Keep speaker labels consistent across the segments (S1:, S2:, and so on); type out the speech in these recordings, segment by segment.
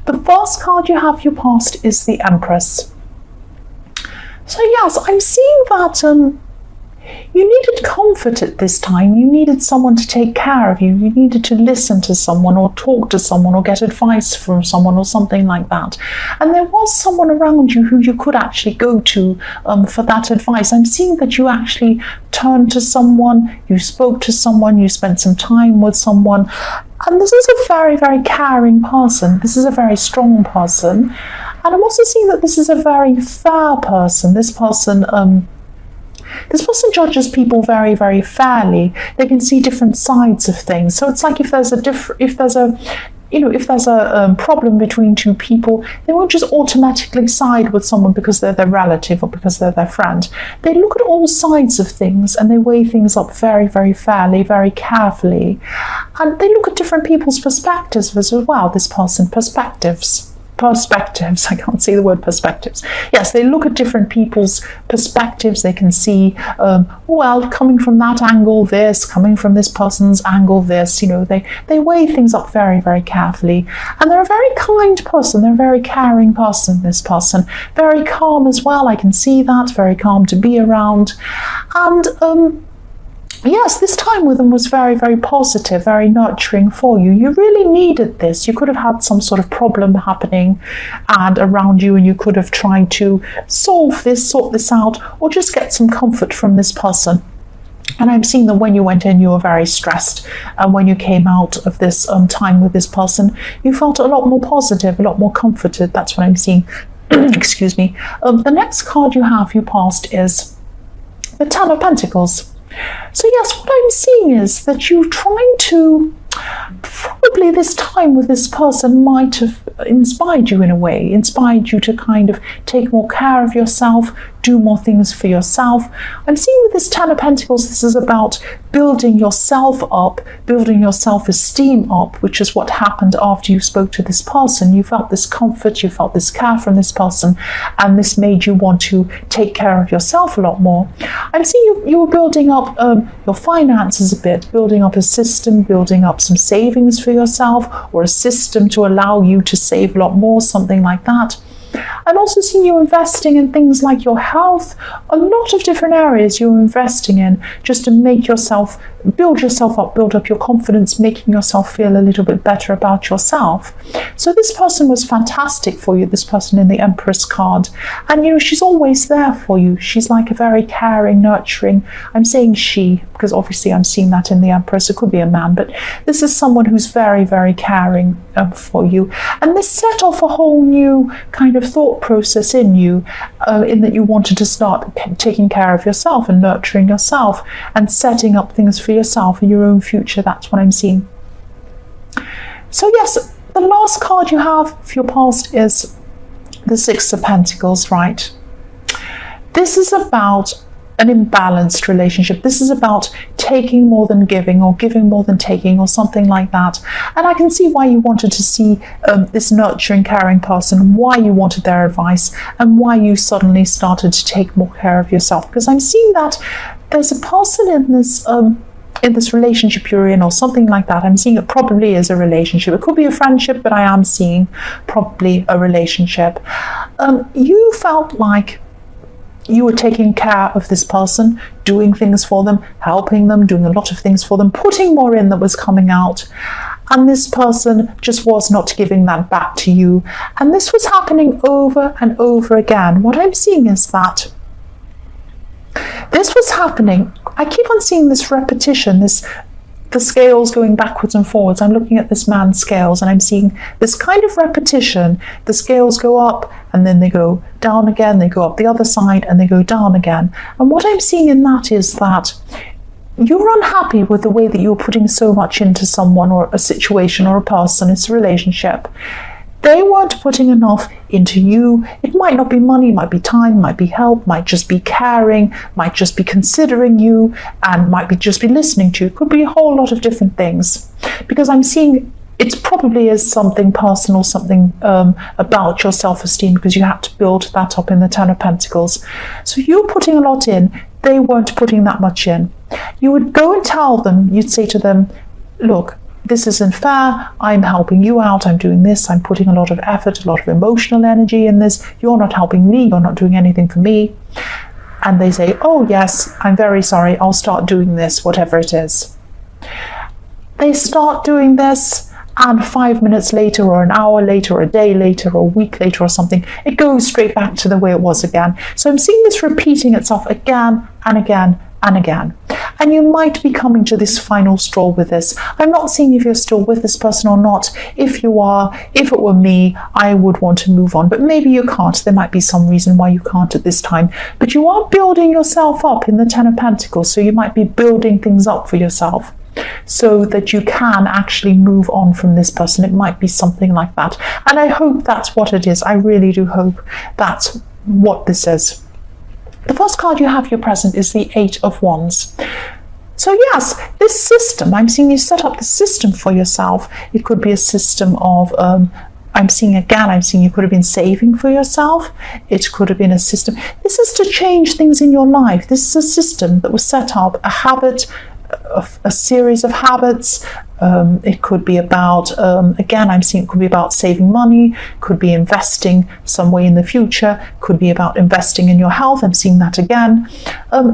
S1: The first card you have for your past is the Empress. So yes, I'm seeing that you needed comfort at this time. You needed someone to take care of you. You needed to listen to someone or talk to someone or get advice from someone or something like that. And there was someone around you who you could actually go to for that advice. I'm seeing that you actually turned to someone, you spoke to someone, you spent some time with someone. And this is a very, very caring person. This is a very strong person. And I'm also seeing that this is a very fair person. This person judges people very, very fairly. They can see different sides of things. So it's like if there's a problem between two people, they won't just automatically side with someone because they're their relative or because they're their friend. They look at all sides of things and they weigh things up very, very fairly, very carefully. And they look at different people's perspectives as well. This person, perspectives, I can't say the word perspectives. Yes, they look at different people's perspectives. They can see, coming from that angle, this, coming from this person's angle, this, they weigh things up very, very carefully. And they're a very kind person. They're a very caring person, this person. Very calm as well. I can see that, very calm to be around. And, yes, this time with them was very, very positive, very nurturing for you. You really needed this. You could have had some sort of problem happening and around you, and you could have tried to solve this, sort this out, or just get some comfort from this person. And I'm seeing that when you went in, you were very stressed. And when you came out of this time with this person, you felt a lot more positive, a lot more comforted. That's what I'm seeing. Excuse me. The next card you have, you passed, is the Ten of Pentacles. So yes, what I'm seeing is that you're trying to, probably this time with this person might have inspired you in a way, inspired you to kind of take more care of yourself, do more things for yourself. I'm seeing with this Ten of Pentacles, this is about building yourself up, building your self-esteem up, which is what happened after you spoke to this person. You felt this comfort, you felt this care from this person, and this made you want to take care of yourself a lot more. I'm seeing you were building up your finances a bit, building up a system, building up some savings for yourself, or a system to allow you to save a lot more, something like that. I'm also seeing you investing in things like your health, a lot of different areas you're investing in just to make yourself, build yourself up, build up your confidence, making yourself feel a little bit better about yourself. So this person was fantastic for you, this person in the Empress card. And she's always there for you. She's like a very caring, nurturing, I'm saying she, because obviously I'm seeing that in the Empress. It could be a man, but this is someone who's very, very caring for you. And this set off a whole new kind of thought process in you, in that you wanted to start taking care of yourself and nurturing yourself and setting up things for yourself in your own future. That's what I'm seeing. So yes, the last card you have for your past is the Six of Pentacles, right? This is about an imbalanced relationship. This is about taking more than giving, or giving more than taking, or something like that. And I can see why you wanted to see this nurturing, caring person, why you wanted their advice, and why you suddenly started to take more care of yourself. Because I'm seeing that there's a person in this relationship you're in, or something like that. I'm seeing it probably is a relationship. It could be a friendship, but I am seeing probably a relationship. You felt like you were taking care of this person, doing things for them, helping them, doing a lot of things for them, putting more in that was coming out. And this person just was not giving that back to you. And this was happening over and over again. What I'm seeing is that this was happening. I keep on seeing this repetition, the scales going backwards and forwards. I'm looking at this man's scales and I'm seeing this kind of repetition. The scales go up and then they go down again, they go up the other side and they go down again. And what I'm seeing in that is that you're unhappy with the way that you're putting so much into someone or a situation or a person. It's a relationship. They weren't putting enough into you. It might not be money, might be time, might be help, might just be caring, might just be considering you, and might be just be listening to you. It could be a whole lot of different things. Because I'm seeing it probably is something personal, something about your self-esteem, because you had to build that up in the Ten of Pentacles. So you're putting a lot in, they weren't putting that much in. You would go and tell them, you'd say to them, look, this isn't fair, I'm helping you out, I'm doing this, I'm putting a lot of effort, a lot of emotional energy in this, you're not helping me, you're not doing anything for me. And they say, oh yes, I'm very sorry, I'll start doing this, whatever it is. They start doing this, and 5 minutes later, or an hour later, or a day later, or a week later, or something, it goes straight back to the way it was again. So I'm seeing this repeating itself again and again and again. And you might be coming to this final straw with this. I'm not seeing if you're still with this person or not. If you are, if it were me, I would want to move on. But maybe you can't. There might be some reason why you can't at this time. But you are building yourself up in the Ten of Pentacles. So you might be building things up for yourself, so that you can actually move on from this person. It might be something like that. And I hope that's what it is. I really do hope that's what this is. The first card you have, your present, is the Eight of Wands. So yes, this system, I'm seeing you set up the system for yourself. It could be a system of, I'm seeing you could have been saving for yourself. It could have been a system. This is to change things in your life. This is a system that was set up, a habit, a series of habits. It could be about, again, I'm seeing it could be about saving money, could be investing some way in the future, could be about investing in your health. I'm seeing that again.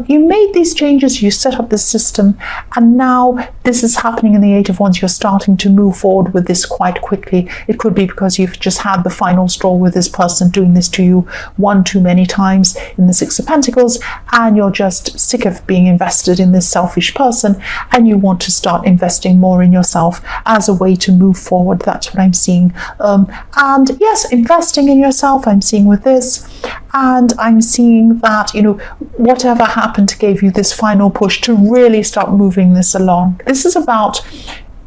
S1: You made these changes, you set up this system, and now this is happening in the Eight of Wands. You're starting to move forward with this quite quickly. It could be because you've just had the final straw with this person doing this to you one too many times in the Six of Pentacles, and you're just sick of being invested in this selfish person, and you want to start investing more in yourself as a way to move forward. That's what I'm seeing. And yes, investing in yourself, I'm seeing with this. And I'm seeing that, you know, whatever happened gave you this final push to really start moving this along. This is about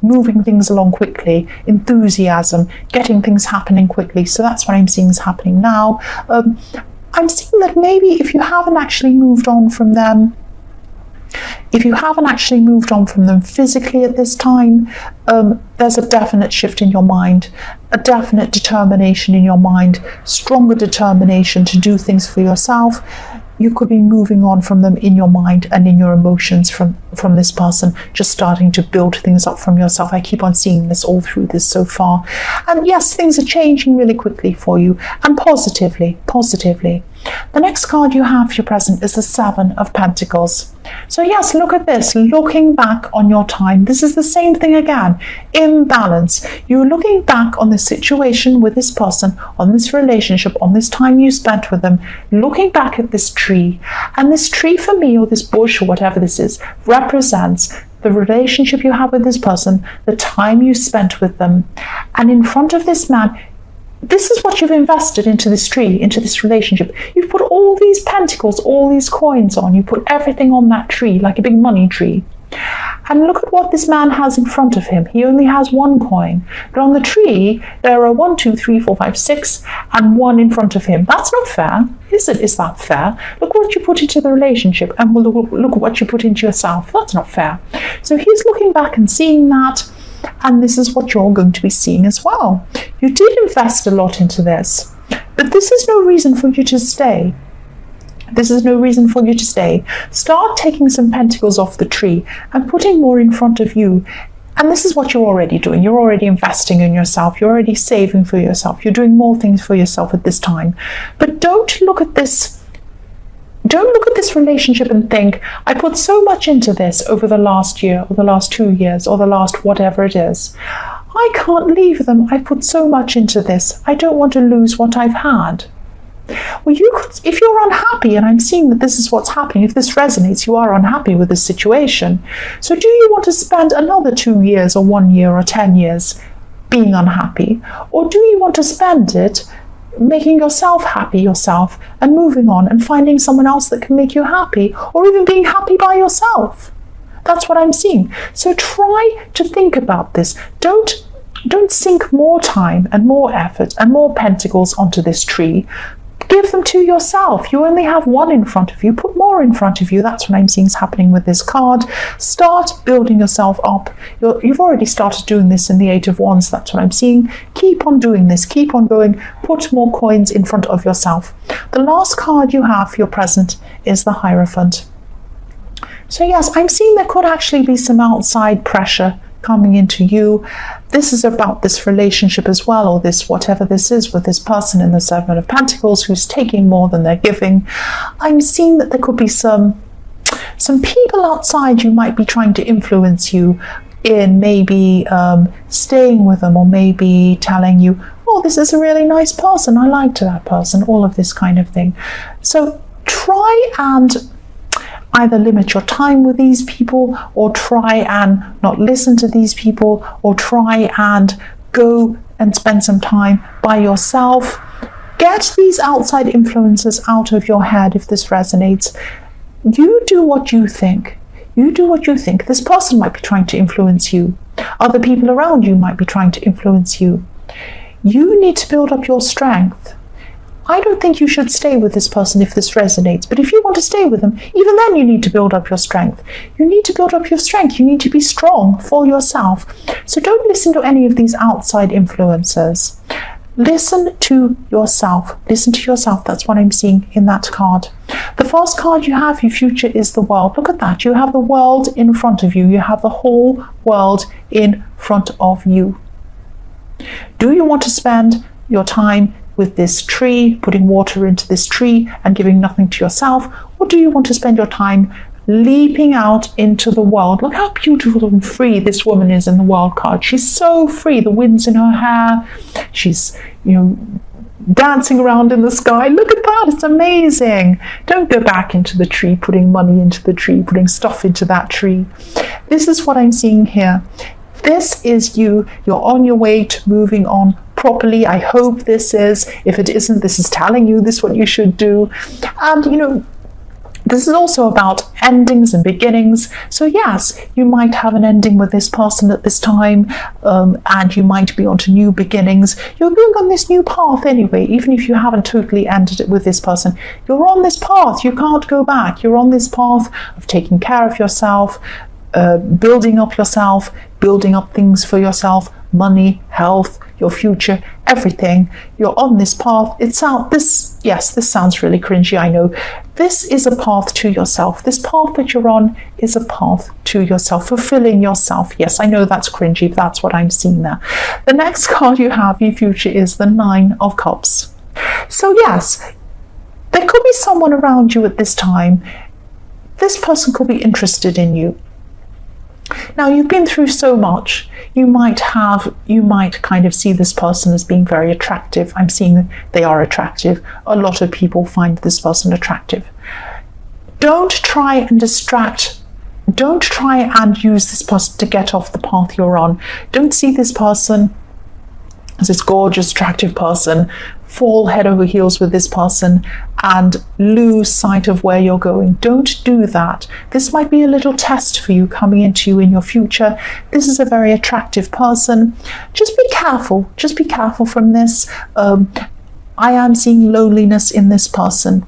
S1: moving things along quickly, enthusiasm, getting things happening quickly. So that's what I'm seeing is happening now. I'm seeing that maybe if you haven't actually moved on from them, physically at this time, there's a definite shift in your mind, a definite determination in your mind, stronger determination to do things for yourself. You could be moving on from them in your mind and in your emotions from this person, just starting to build things up from yourself. I keep on seeing this all through this so far. And yes, things are changing really quickly for you, and positively. The next card you have for your present is the Seven of Pentacles. So yes, look at this, looking back on your time. This is the same thing again, imbalance. You're looking back on the situation with this person, on this relationship, on this time you spent with them, looking back at this tree. And this tree for me, or this bush, or whatever this is, represents the relationship you have with this person, the time you spent with them. And in front of this man, this is what you've invested into this tree, into this relationship. You've put all these pentacles, all these coins on. You put everything on that tree, like a big money tree. And look at what this man has in front of him. He only has one coin. But on the tree, there are 1, 2, 3, 4, 5, 6, and 1 in front of him. That's not fair, is it? Is that fair? Look what you put into the relationship, and look at what you put into yourself. That's not fair. So he's looking back and seeing that. And this is what you're going to be seeing as well. You did invest a lot into this, but this is no reason for you to stay. Start taking some pentacles off the tree and putting more in front of you. And this is what you're already doing. You're already investing in yourself. You're already saving for yourself. You're doing more things for yourself at this time. But don't look at this relationship and think, I put so much into this over the last year, or the last 2 years, or the last whatever it is. I can't leave them. I put so much into this. I don't want to lose what I've had. Well, you could, if you're unhappy, and I'm seeing that this is what's happening, if this resonates, you are unhappy with this situation. So do you want to spend another 2 years, or 1 year, or 10 years being unhappy? Or do you want to spend it making yourself happy yourself, and moving on and finding someone else that can make you happy, or even being happy by yourself? That's what I'm seeing. So try to think about this. Don't sink more time and more effort and more pentacles onto this tree. Give them to yourself. You only have 1 in front of you. Put more in front of you. That's what I'm seeing is happening with this card. Start building yourself up. You've already started doing this in the Eight of Wands. That's what I'm seeing. Keep on doing this. Keep on going. Put more coins in front of yourself. The last card you have for your present is the Hierophant. So yes, I'm seeing there could actually be some outside pressure coming into you. This is about this relationship as well, or this whatever this is with this person in the Seven of Pentacles who's taking more than they're giving. I'm seeing that there could be some people outside you might be trying to influence you in maybe staying with them, or maybe telling you, oh, this is a really nice person, I liked that person, all of this kind of thing. So try and either limit your time with these people, or try and not listen to these people, or try and go and spend some time by yourself. Get these outside influences out of your head if this resonates. You do what you think. You do what you think. This person might be trying to influence you. Other people around you might be trying to influence you. You need to build up your strength. I don't think you should stay with this person if this resonates, but if you want to stay with them, even then you need to build up your strength. You need to build up your strength. You need to be strong for yourself. So don't listen to any of these outside influences. Listen to yourself. Listen to yourself. That's what I'm seeing in that card. The first card you have, your future, is the world. Look at that. You have the world in front of you. You have the whole world in front of you. Do you want to spend your time with this tree, putting water into this tree and giving nothing to yourself? Or do you want to spend your time leaping out into the world? Look how beautiful and free this woman is in the world card. She's so free. The wind's in her hair. She's, dancing around in the sky. Look at that. It's amazing. Don't go back into the tree, putting money into the tree, putting stuff into that tree. This is what I'm seeing here. This is you. You're on your way to moving on properly. I hope this is. If it isn't, this is telling you this is what you should do. And, this is also about endings and beginnings. So yes, you might have an ending with this person at this time, and you might be onto new beginnings. You're going on this new path anyway, even if you haven't totally ended it with this person. You're on this path. You can't go back. You're on this path of taking care of yourself, building up yourself, building up things for yourself, money, health, your future, everything. You're on this path. This sounds really cringy, I know. This is a path to yourself. This path that you're on is a path to yourself, fulfilling yourself. Yes, I know that's cringy, but that's what I'm seeing there. The next card you have, your future, is the Nine of Cups. So yes, there could be someone around you at this time. This person could be interested in you. Now, you've been through so much. You might kind of see this person as being very attractive. I'm seeing they are attractive. A lot of people find this person attractive. Don't try and distract. Don't try and use this person to get off the path you're on. Don't see this person as this gorgeous, attractive person, fall head over heels with this person and lose sight of where you're going. Don't do that. This might be a little test for you coming into you in your future. This is a very attractive person. Just be careful. Just be careful from this. I am seeing loneliness in this person.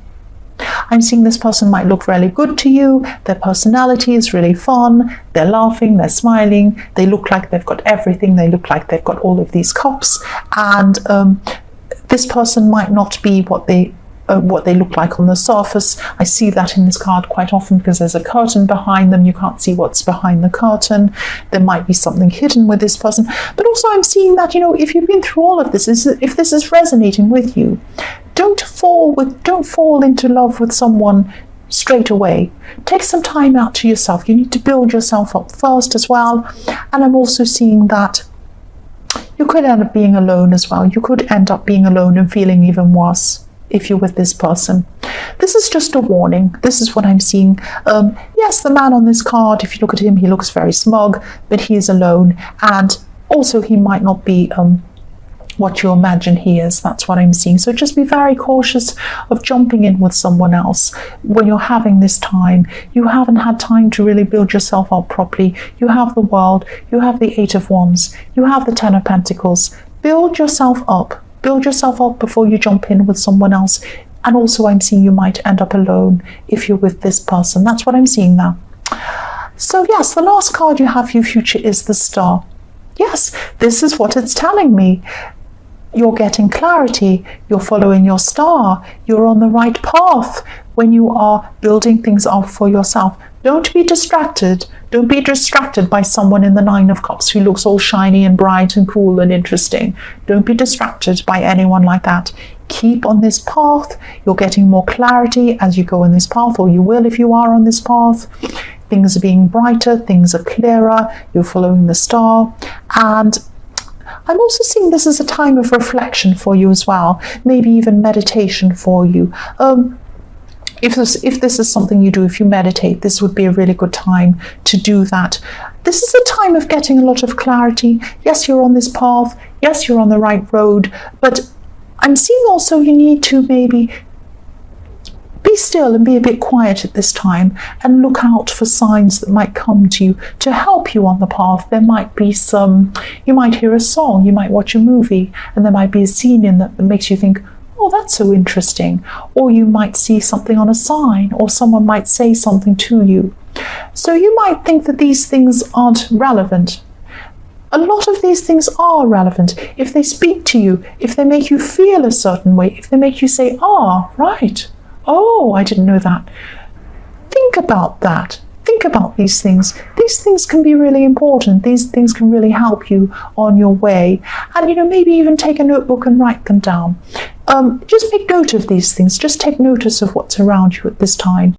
S1: I'm seeing this person might look really good to you. Their personality is really fun. They're laughing, they're smiling. They look like they've got everything. They look like they've got all of these cups. And this person might not be what they look like on the surface. I see that in this card quite often because there's a curtain behind them. You can't see what's behind the curtain. There might be something hidden with this person. But also I'm seeing that, if you've been through all of this, if this is resonating with you, don't fall into love with someone straight away. Take some time out to yourself. You need to build yourself up first as well. And I'm also seeing that you could end up being alone as well. You could end up being alone and feeling even worse if you're with this person. This is just a warning. This is what I'm seeing. Yes, the man on this card, if you look at him, he looks very smug, but he is alone. And also he might not be what you imagine he is. That's what I'm seeing. So just be very cautious of jumping in with someone else when you're having this time. You haven't had time to really build yourself up properly. You have the World, you have the Eight of Wands, you have the Ten of Pentacles. Build yourself up. Build yourself up before you jump in with someone else. And also I'm seeing you might end up alone if you're with this person. That's what I'm seeing now. So yes, the last card you have for your future is the Star. Yes, this is what it's telling me. You're getting clarity, you're following your star, you're on the right path when you are building things up for yourself. Don't be distracted. Don't be distracted by someone in the Nine of Cups who looks all shiny and bright and cool and interesting. Don't be distracted by anyone like that. Keep on this path. You're getting more clarity as you go on this path, or you will if you are on this path. Things are being brighter, things are clearer, you're following the star. And I'm also seeing this as a time of reflection for you as well, maybe even meditation for you. If this is something you do, if you meditate, this would be a really good time to do that. This is a time of getting a lot of clarity. Yes, you're on this path. Yes, you're on the right road. But I'm seeing also you need to maybe be still and be a bit quiet at this time and look out for signs that might come to you to help you on the path. There might be you might hear a song, you might watch a movie, and there might be a scene in that makes you think, oh, that's so interesting. Or you might see something on a sign, or someone might say something to you. So you might think that these things aren't relevant. A lot of these things are relevant if they speak to you, if they make you feel a certain way, if they make you say, right, oh, I didn't know that. Think about that. Think about these things. These things can be really important. These things can really help you on your way. And, maybe even take a notebook and write them down. Just make note of these things. Just take notice of what's around you at this time.